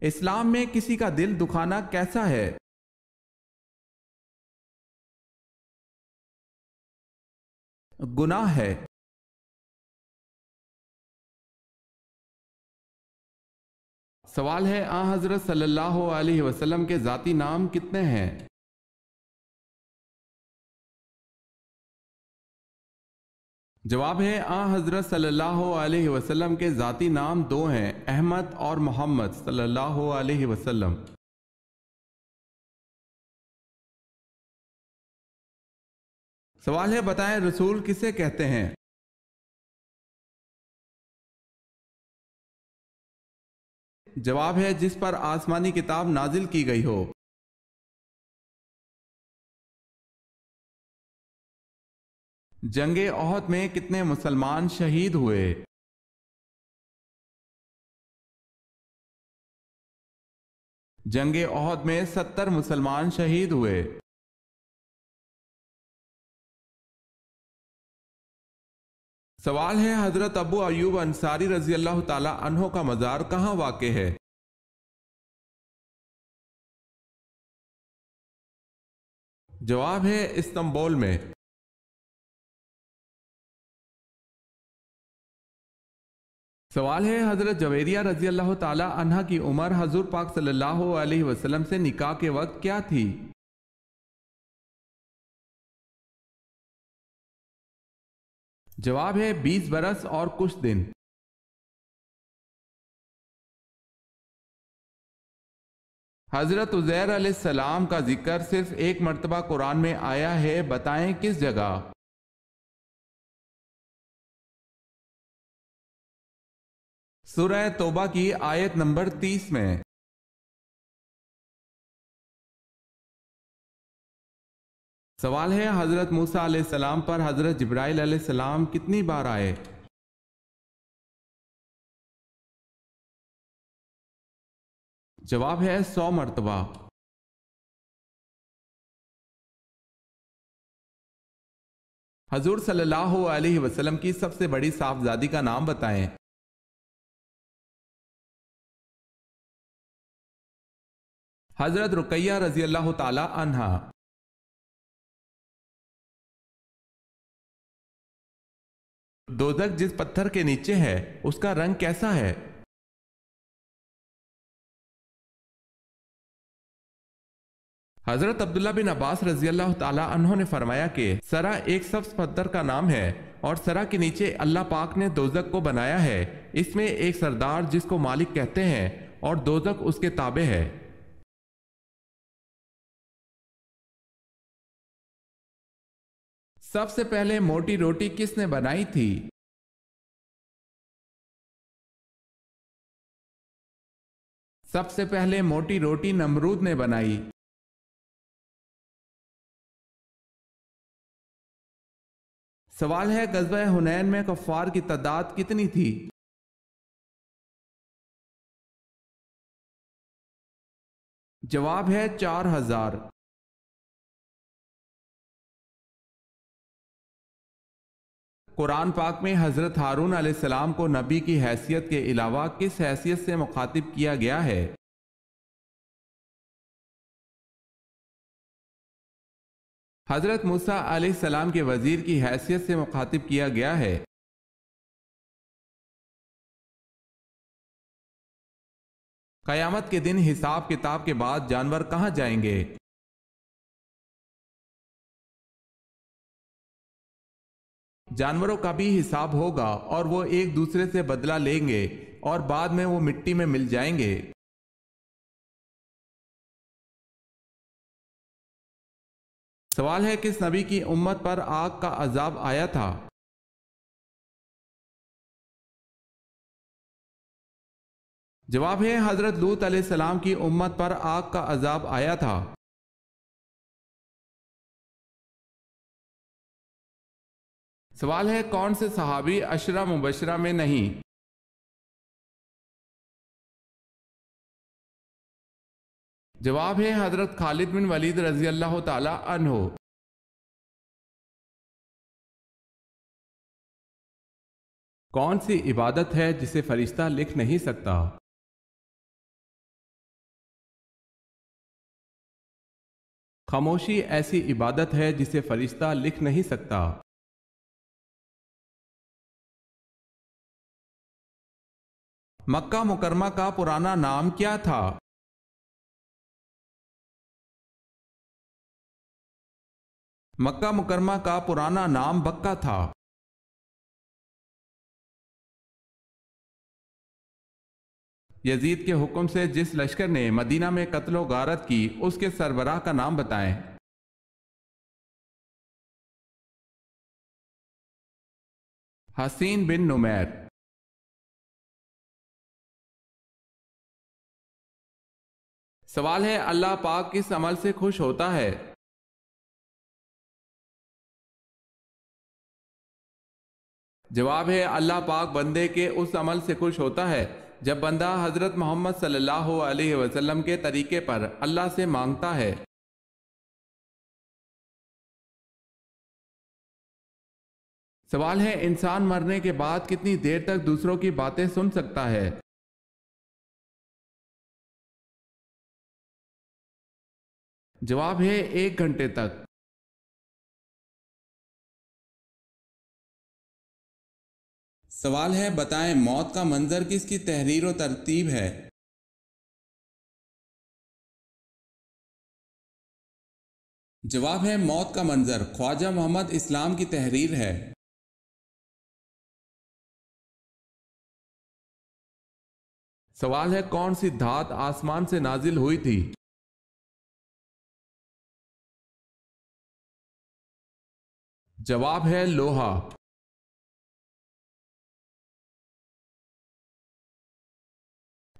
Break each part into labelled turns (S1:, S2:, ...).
S1: اسلام میں کسی کا دل دکھانا کیسا ہے؟ گناہ ہے۔ سوال ہے، حضرت صلی اللہ علیہ وسلم کے ذاتی نام کتنے ہیں؟ جواب ہے، حضرت صلی اللہ علیہ وسلم کے ذاتی نام 2 ہیں، احمد اور محمد صلی اللہ علیہ وسلم۔ سوال ہے، بتائیں رسول کسے کہتے ہیں؟ جواب ہے، جس پر آسمانی کتاب نازل کی گئی ہو۔ جنگ احد میں کتنے مسلمان شہید ہوئے؟ جنگ احد میں 70 مسلمان شہید ہوئے۔ سوال ہے، حضرت ابو ایوب انصاری رضی اللہ تعالی عنہ کا مزار کہاں واقع ہے؟ جواب ہے، استنبول میں۔ سوال ہے، حضرت جویریہ رضی اللہ تعالی عنہ کی عمر حضور پاک صلی اللہ علیہ وسلم سے نکاح کے وقت کیا تھی؟ جواب ہے، 20 برس اور کچھ دن۔ حضرت عزیر علیہ السلام کا ذکر صرف ایک مرتبہ قرآن میں آیا ہے، بتائیں کس جگہ؟ سورہ توبہ کی آیت نمبر 30 میں۔ سوال ہے، حضرت موسیٰ علیہ السلام پر حضرت جبرائیل علیہ السلام کتنی بار آئے؟ جواب ہے، 100 مرتبہ۔ حضور صلی اللہ علیہ وسلم کی سب سے بڑی صاحبزادی کا نام بتائیں۔ حضرت رقیہ رضی اللہ تعالی عنہا۔ دوزخ جس پتھر کے نیچے ہے اس کا رنگ کیسا ہے؟ حضرت عبداللہ بن عباس رضی اللہ تعالی عنہ نے فرمایا کہ سرا ایک سبز پتھر کا نام ہے، اور سرا کے نیچے اللہ پاک نے دوزخ کو بنایا ہے، اس میں ایک سردار جس کو مالک کہتے ہیں، اور دوزخ اس کے تابع ہے۔ سب سے پہلے موٹی روٹی کس نے بنائی تھی؟ سب سے پہلے موٹی روٹی نمرود نے بنائی۔ سوال ہے، غزوہ حنین میں کفار کی تعداد کتنی تھی؟ جواب ہے، 4000۔ قرآن پاک میں حضرت ہارون علیہ السلام کو نبی کی حیثیت کے علاوہ کس حیثیت سے مخاطب کیا گیا ہے؟ حضرت موسیٰ علیہ السلام کے وزیر کی حیثیت سے مخاطب کیا گیا ہے۔ قیامت کے دن حساب کتاب کے بعد جانور کہاں جائیں گے؟ جانوروں کا بھی حساب ہوگا اور وہ ایک دوسرے سے بدلہ لیں گے اور بعد میں وہ مٹی میں مل جائیں گے۔ سوال ہے، کس نبی کی امت پر آگ کا عذاب آیا تھا؟ جواب ہے، حضرت لوط علیہ السلام کی امت پر آگ کا عذاب آیا تھا۔ سوال ہے، کون سے صحابی عشرہ مبشرہ میں نہیں؟ جواب ہے، حضرت خالد بن ولید رضی اللہ تعالی عنہ۔ کون سی عبادت ہے جسے فرشتہ لکھ نہیں سکتا؟ خاموشی ایسی عبادت ہے جسے فرشتہ لکھ نہیں سکتا۔ مکہ مکرمہ کا پرانا نام کیا تھا؟ مکہ مکرمہ کا پرانا نام بکہ تھا۔ یزید کے حکم سے جس لشکر نے مدینہ میں قتل و غارت کی اس کے سربراہ کا نام بتائیں۔ حسین بن نمیر۔ سوال ہے اللہ پاک کس عمل سے خوش ہوتا ہے؟ جواب ہے اللہ پاک بندے کے اس عمل سے خوش ہوتا ہے جب بندہ حضرت محمد صلی اللہ علیہ وسلم کے طریقے پر اللہ سے مانگتا ہے۔ سوال ہے انسان مرنے کے بعد کتنی دیر تک دوسروں کی باتیں سن سکتا ہے؟ جواب ہے 1 گھنٹے تک۔ سوال ہے بتائیں موت کا منظر کس کی تحریر و ترتیب ہے؟ جواب ہے موت کا منظر خواجہ محمد اسلام کی تحریر ہے۔ سوال ہے کون سی دھات آسمان سے نازل ہوئی تھی؟ جواب ہے لوہا۔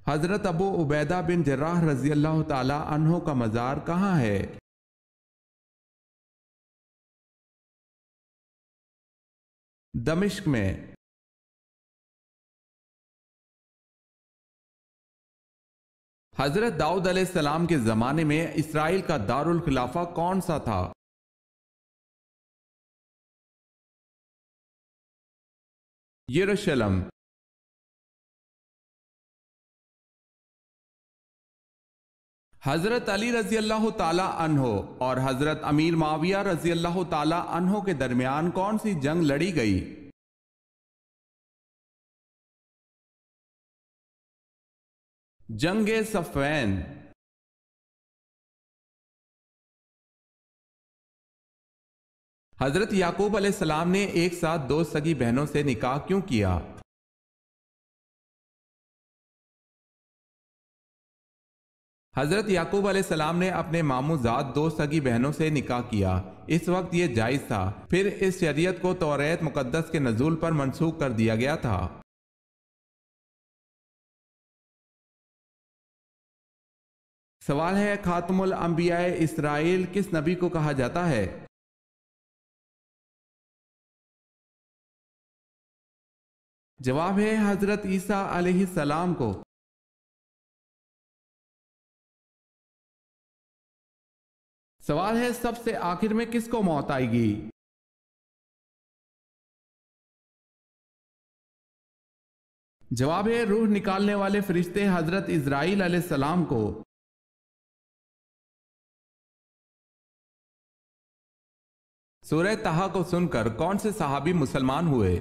S1: حضرت ابو عبیدہ بن جراح رضی اللہ تعالی عنہ کا مزار کہاں ہے؟ دمشق میں۔ حضرت داؤد علیہ السلام کے زمانے میں اسرائیل کا دارالخلافہ کون سا تھا؟ یروشلم۔ حضرت علی رضی اللہ تعالی عنہ اور حضرت امیر معاویہ رضی اللہ تعالی عنہ کے درمیان کون سی جنگ لڑی گئی؟ جنگ صفین۔ حضرت یعقوب علیہ السلام نے ایک ساتھ 2 سگی بہنوں سے نکاح کیوں کیا؟ حضرت یعقوب علیہ السلام نے اپنے ماموں زاد 2 سگی بہنوں سے نکاح کیا۔ اس وقت یہ جائز تھا، پھر اس شریعت کو توریت مقدس کے نزول پر منسوخ کر دیا گیا تھا۔ سوال ہے خاتم الانبیاء اسرائیل کس نبی کو کہا جاتا ہے؟ جواب ہے حضرت عیسیٰ علیہ السلام کو۔ سوال ہے سب سے آخر میں کس کو موت آئے گی؟ جواب ہے روح نکالنے والے فرشتے حضرت اسرائیل علیہ السلام کو۔ سورہ طٰہٰ کو سن کر کون سے صحابی مسلمان ہوئے؟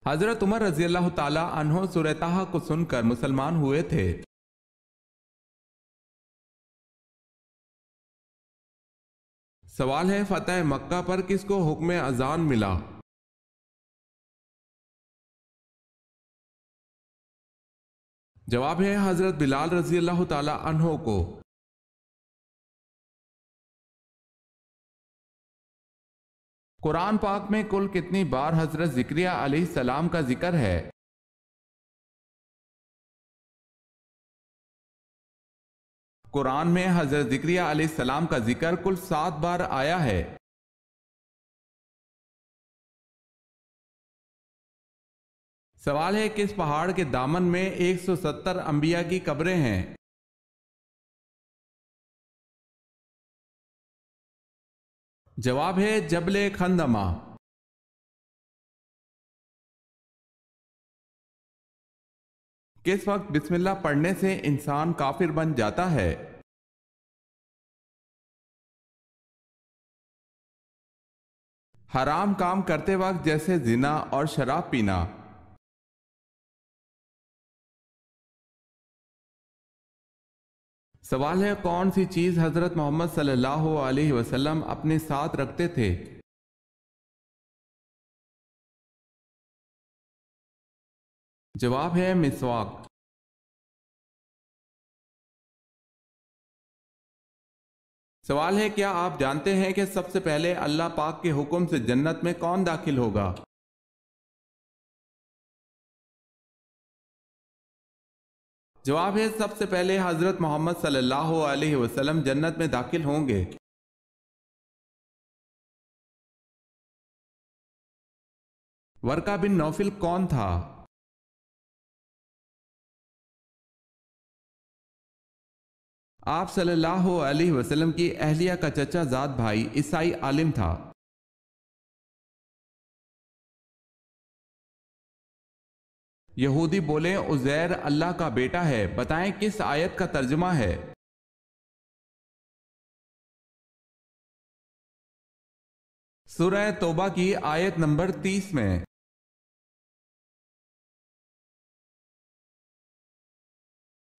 S1: حضرت عمر رضی اللہ تعالی عنہ سورہ طٰہٰ کو سن کر مسلمان ہوئے تھے۔ سوال ہے فتح مکہ پر کس کو حکم اذان ملا؟ جواب ہے حضرت بلال رضی اللہ تعالی عنہ کو۔ قرآن پاک میں کل کتنی بار حضرت زکریا علیہ السلام کا ذکر ہے؟ قرآن میں حضرت زکریا علیہ السلام کا ذکر کل 7 بار آیا ہے۔ سوال ہے کس پہاڑ کے دامن میں 170 انبیاء کی قبریں ہیں؟ جواب ہے جبل خندمہ۔ किस वक्त बिस्मिल्लाह पढ़ने से इंसान काफिर बन जाता है? हराम काम करते वक्त जैसे जिना और शराब पीना। सवाल है, कौन सी चीज हजरत मोहम्मद सल्लल्लाहु अलैहि वसल्लम अपने साथ रखते थे? जवाब है मिसवाक। सवाल है, क्या आप जानते हैं कि सबसे पहले अल्लाह पाक के हुक्म से जन्नत में कौन दाखिल होगा? जवाब है, सबसे पहले हजरत मोहम्मद सल्लल्लाहु अलैहि वसल्लम जन्नत में दाखिल होंगे। वर्का बिन नौफिल कौन था? आप सल्लल्लाहु अलैहि वसल्लम की अहलिया का चचा जाद भाई ईसाई आलिम था। यहूदी बोले उज़ैर अल्लाह का बेटा है, बताएं किस आयत का तर्जुमा है? सूरह तौबा की आयत नंबर 30 में।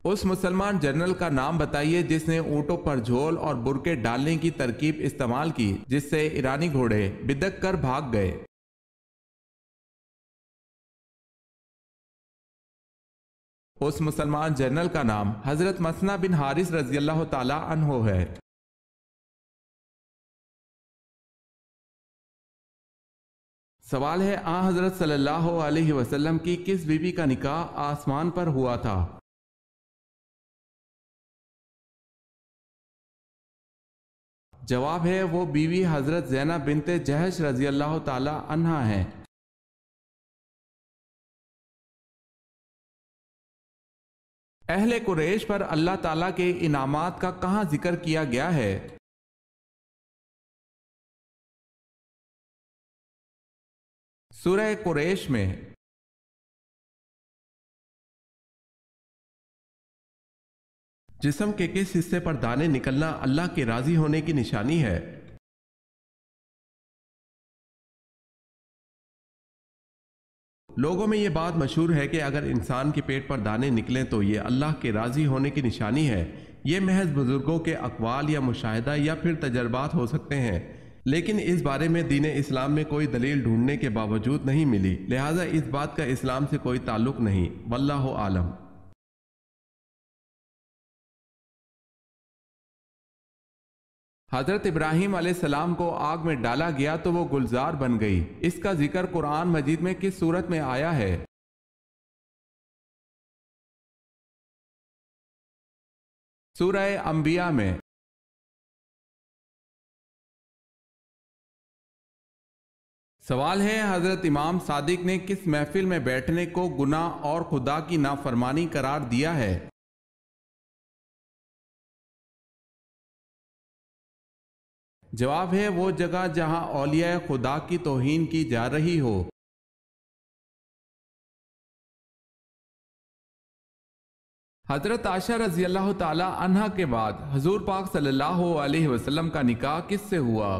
S1: उस मुसलमान जनरल का नाम बताइए जिसने ऊंटों पर झोल और बुरके डालने की तरकीब इस्तेमाल की, जिससे ईरानी घोड़े बिदक कर भाग गए। उस मुसलमान जनरल का नाम हजरत मसना बिन हारिस रजी अल्लाह ताला अन्हो है। सवाल है, आ हजरत सल्लल्लाहु अलैहि वसल्लम की किस बीवी का निकाह आसमान पर हुआ था? जवाब है, वो बीवी हजरत ज़ैनब बिनते जहश रजी अल्लाह ताला अन्हा है। अहले कुरैश पर अल्लाह ताला के इनामात का कहां जिक्र किया गया है? सूरह कुरैश में। जिस्म के किस हिस्से पर दाने निकलना अल्लाह के राजी होने की निशानी है? लोगों में ये बात मशहूर है कि अगर इंसान के पेट पर दाने निकलें तो ये अल्लाह के राजी होने की निशानी है। ये महज बुजुर्गों के अक़वाल या मुशाहिदा या फिर तजर्बात हो सकते हैं, लेकिन इस बारे में दीन इस्लाम में कोई दलील ढूंढने के बावजूद नहीं मिली, लिहाजा इस बात का इस्लाम से कोई ताल्लुक नहीं। वल्लाहु आलम। हजरत इब्राहीम अलैहिस्सलाम को आग में डाला गया तो वो गुलजार बन गई। इसका जिक्र कुरान मजीद में किस सूरत में आया है? सूरह अंबिया में। सवाल है, हजरत इमाम सादिक ने किस महफिल में बैठने को गुनाह और खुदा की नाफरमानी करार दिया है? जवाब है, वो जगह जहां औलिया खुदा की तौहीन की जा रही हो। हजरत आयशा रजी अल्लाह ताला अन्हा के बाद हजूर पाक सल्लल्लाहु अलैहि वसल्लम का निकाह किससे हुआ?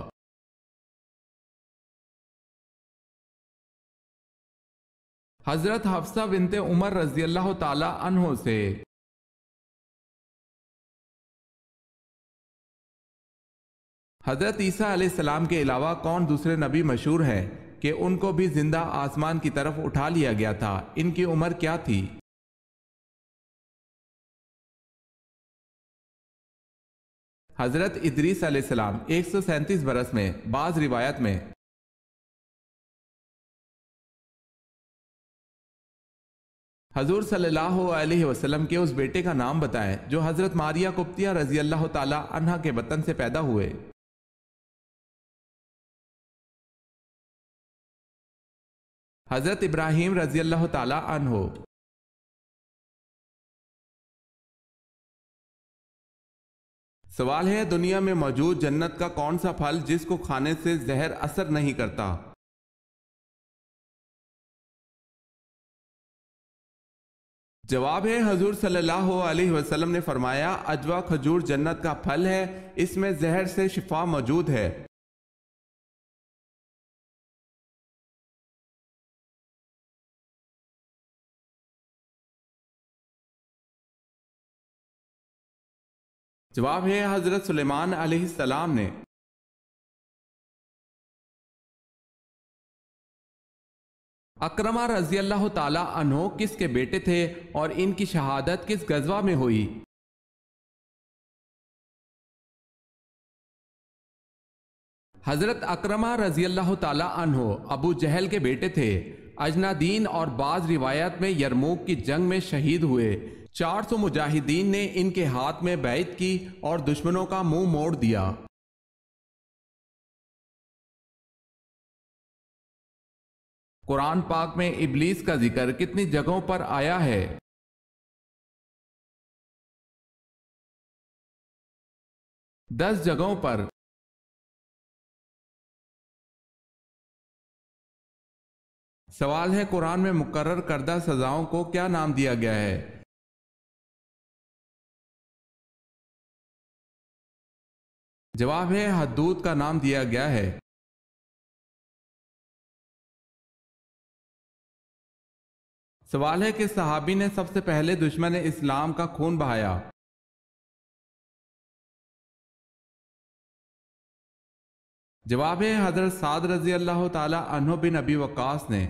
S1: हजरत हफ्सा बिनते उमर रजी अल्लाह ताला अन्हो से। हजरत ईसा अलैहिस्सलाम के अलावा कौन दूसरे नबी मशहूर हैं कि उनको भी जिंदा आसमान की तरफ उठा लिया गया था? इनकी उम्र क्या थी? हजरत इदरीस अलैहिस्सलाम 137 बरस में, बाज रिवायत में। हजूर सल्लल्लाहु अलैहि वसल्लम के उस बेटे का नाम बताएं जो हजरत मारिया कुप्तिया रजी अल्लाह ताला अन्हा के वतन से पैदा हुए। हजरत इब्राहीम रजी अल्लाह ताला अन्हो। सवाल है, दुनिया में मौजूद जन्नत का कौन सा फल जिसको खाने से जहर असर नहीं करता? जवाब है, हजूर सल्लल्लाहु अलैहि वसल्लम ने फरमाया, अजवा खजूर जन्नत का फल है, इसमें जहर से शिफा मौजूद है। जवाब है, हजरत सुलेमान अलैहिस्सलाम ने। अकरमा रजी अल्लाह ताला अन्हो किसके बेटे थे और इनकी शहादत किस गजवा में हुई? हजरत अकरमा रजी अल्लाह ताला अन्हो अबू जहल के बेटे थे। अजनादीन और बाज रिवायत में यरमूक की जंग में शहीद हुए। 400 मुजाहिदीन ने इनके हाथ में बैत की और दुश्मनों का मुंह मोड़ दिया। कुरान पाक में इब्लीस का जिक्र कितनी जगहों पर आया है? 10 जगहों पर। सवाल है, कुरान में मुकर्रर करदा सजाओं को क्या नाम दिया गया है? जवाब है, हदूद का नाम दिया गया है। सवाल है कि सहाबी ने सबसे पहले दुश्मन इस्लाम का खून बहाया? जवाब है, हजरत साद रजी अल्लाह ताला अन्हु बिन अबी वक्कास ने।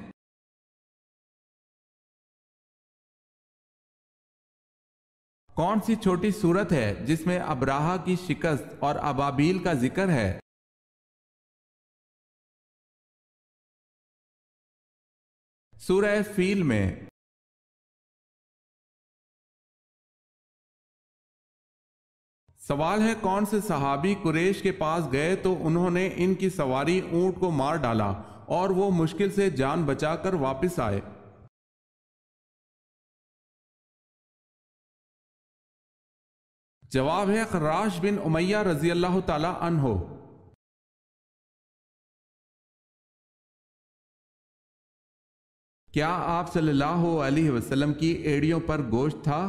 S1: कौन सी छोटी सूरत है जिसमें अब्राहा की शिकस्त और अबाबील का जिक्र है? सूरह फील में। सवाल है, कौन से सहाबी कुरैश के पास गए तो उन्होंने इनकी सवारी ऊंट को मार डाला और वो मुश्किल से जान बचाकर वापस आए? जवाब है, खर्राश बिन उमैया रजी अल्लाह ताला अन्हो। क्या आप सल्लल्लाहु अलैहि वसल्लम की एड़ियों पर गोश्त था?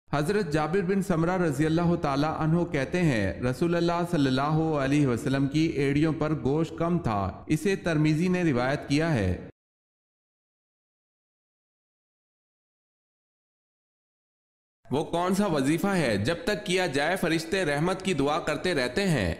S1: हजरत जाबिर बिन समरा रजी अल्लाह ताला अन्हो कहते हैं, रसूलुल्लाह सल्लल्लाहु अलैहि वसल्लम की एड़ियों पर गोश्त कम था। इसे तरमीजी ने रिवायत किया है। वो कौन सा वजीफा है जब तक किया जाए फरिश्ते रहमत की दुआ करते रहते हैं?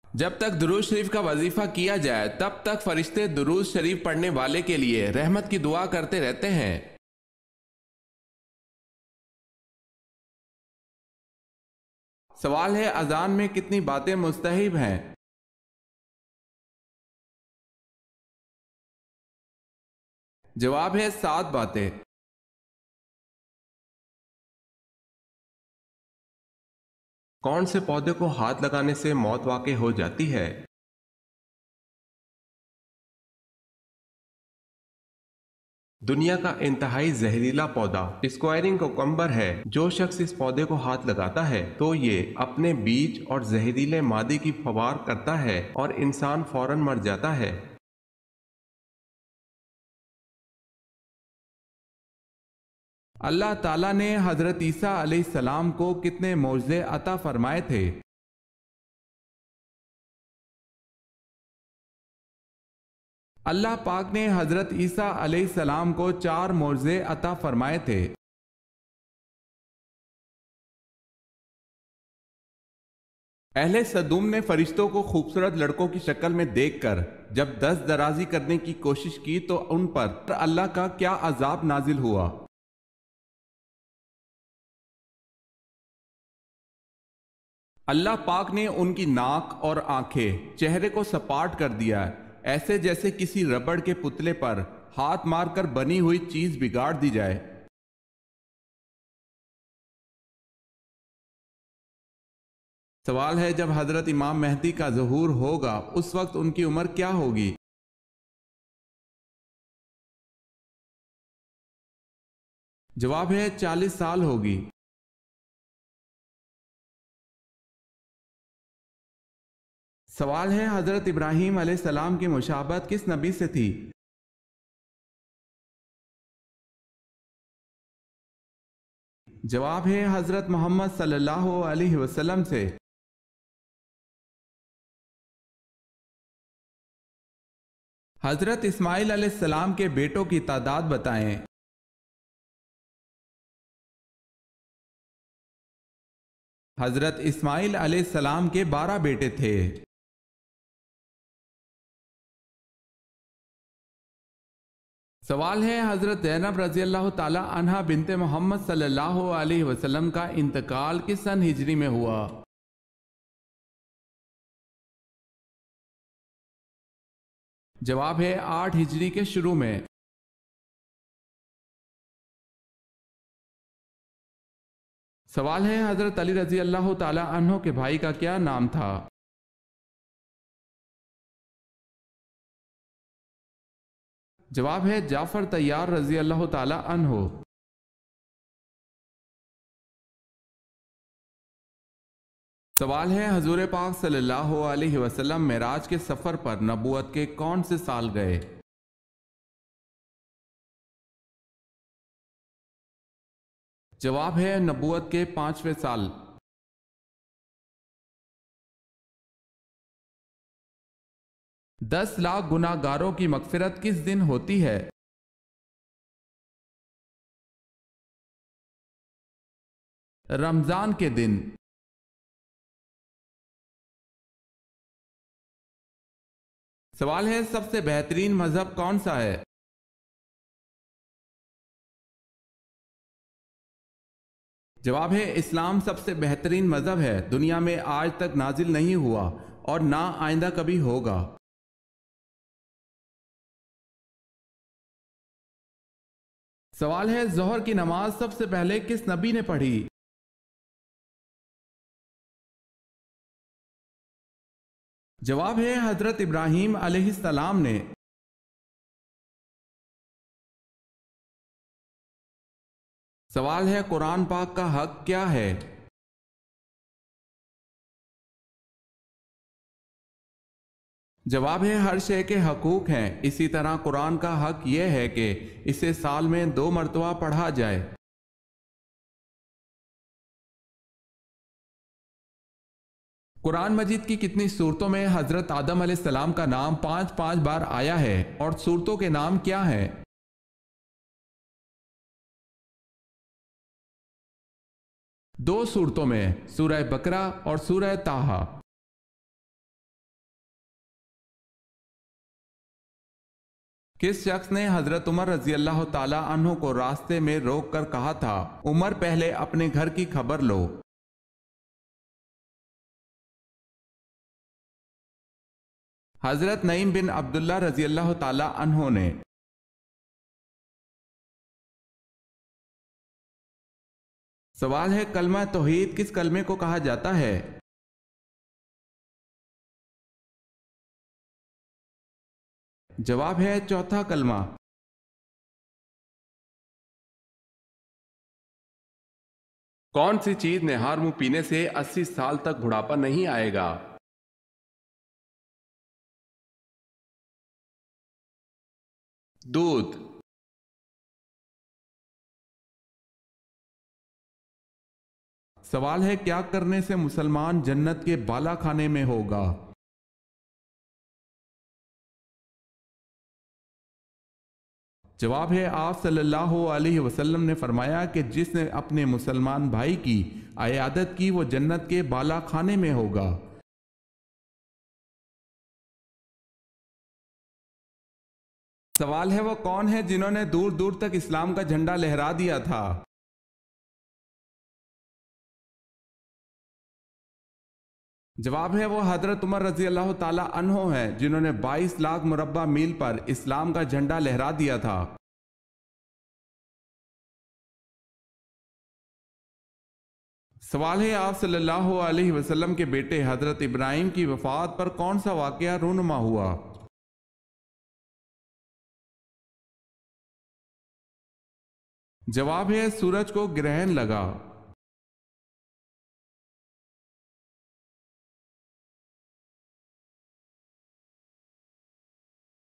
S1: जब तक दुरूद शरीफ का वजीफा किया जाए तब तक फरिश्ते दुरूद शरीफ पढ़ने वाले के लिए रहमत की दुआ करते रहते हैं। सवाल है, अजान में कितनी बातें मुस्तहिब हैं? जवाब है, 7 बातें। कौन से पौधे को हाथ लगाने से मौत वाक़ई हो जाती है? दुनिया का इंतहाई जहरीला पौधा स्क्वायरिंग कोकम्बर है। जो शख्स इस पौधे को हाथ लगाता है तो ये अपने बीज और जहरीले मादे की फवार करता है और इंसान फौरन मर जाता है। अल्लाह ताला ने हजरत ईसा अलैहिस्सलाम को कितने मौजज़े अता फरमाए थे? अल्लाह पाक ने हजरत ईसा अलैहिस्सलाम को 4 मौजज़े अता फरमाए थे। अहले सदूम ने फरिश्तों को खूबसूरत लड़कों की शक्ल में देखकर जब दस्त दराजी करने की कोशिश की तो उन पर अल्लाह का क्या अजाब नाजिल हुआ? अल्लाह पाक ने उनकी नाक और आंखें, चेहरे को सपाट कर दिया, ऐसे जैसे किसी रबड़ के पुतले पर हाथ मारकर बनी हुई चीज बिगाड़ दी जाए। सवाल है, जब हजरत इमाम मेहदी का ज़हूर होगा उस वक्त उनकी उम्र क्या होगी? जवाब है, 40 साल होगी। सवाल है हजरत इब्राहीम अलैहिस्सलाम की मुशाबहत किस नबी से थी? जवाब है हजरत मोहम्मद सल्लल्लाहु अलैहि वसल्लम से। हजरत इस्माइल अलैहिस्सलाम के बेटों की तादाद बताएं। हजरत इस्माइल अलैहिस्सलाम के 12 बेटे थे। सवाल है हजरत ज़ैनब रजी अल्लाह ताला अन्हा बिनते मोहम्मद सल्लल्लाहु अलैहि वसल्लम का इंतकाल किस सन हिजरी में हुआ? जवाब है 8 हिजरी के शुरू में। सवाल है हजरत अली रजी अल्लाह ताला अन्हो के भाई का क्या नाम था? जवाब है जाफर तैयार रजी अल्लाह ताला अन्हो। सवाल है हजूर पाक सल्लल्लाहु अलैहि वसल्लम मेराज के सफर पर नबूवत के कौन से साल गए? जवाब है नबूवत के 5वें साल। 10 लाख गुनाहगारों की मगफिरत किस दिन होती है? रमजान के दिन। सवाल है सबसे बेहतरीन मजहब कौन सा है? जवाब है इस्लाम सबसे बेहतरीन मजहब है, दुनिया में आज तक नाजिल नहीं हुआ और ना आइंदा कभी होगा। सवाल है जोहर की नमाज सबसे पहले किस नबी ने पढ़ी? जवाब है हजरत इब्राहीम अलैहिस्सलाम ने। सवाल है कुरान पाक का हक क्या है? जवाब है हर शय के हकूक हैं, इसी तरह कुरान का हक यह है कि इसे साल में 2 मरतबा पढ़ा जाए। कुरान मजीद की कितनी सूरतों में हजरत आदम अलैहिस्सलाम का नाम 5-5 बार आया है और सूरतों के नाम क्या हैं? 2 सूरतों में, सूरह बकरा और सूरह ताहा। किस शख्स ने हजरत उमर रजी अल्लाह ताला अन्हु को रास्ते में रोक कर कहा था, उमर पहले अपने घर की खबर लो? हजरत नईम बिन अब्दुल्ला रजी अल्लाह ताला अन्हु ने। सवाल है कलमा तौहीद किस कलमे को कहा जाता है? जवाब है चौथा कलमा। कौन सी चीज निहार मुंह पीने से 80 साल तक बुढ़ापा नहीं आएगा? दूध। सवाल है क्या करने से मुसलमान जन्नत के बाला खाने में होगा? जवाब है आप सल्लल्लाहु अलैहि वसल्लम ने फरमाया कि जिसने अपने मुसलमान भाई की अयादत की वो जन्नत के बाला खाने में होगा। सवाल है वो कौन है जिन्होंने दूर दूर तक इस्लाम का झंडा लहरा दिया था? जवाब है वो हजरत उमर रजी अल्लाह ताला अन्हो हैं जिन्होंने 22 लाख मुरब्बा मील पर इस्लाम का झंडा लहरा दिया था। सवाल है आप सल्लल्लाहु अलैहि वसल्लम के बेटे हजरत इब्राहीम की वफात पर कौन सा वाकया रूनुमा हुआ? जवाब है सूरज को ग्रहण लगा।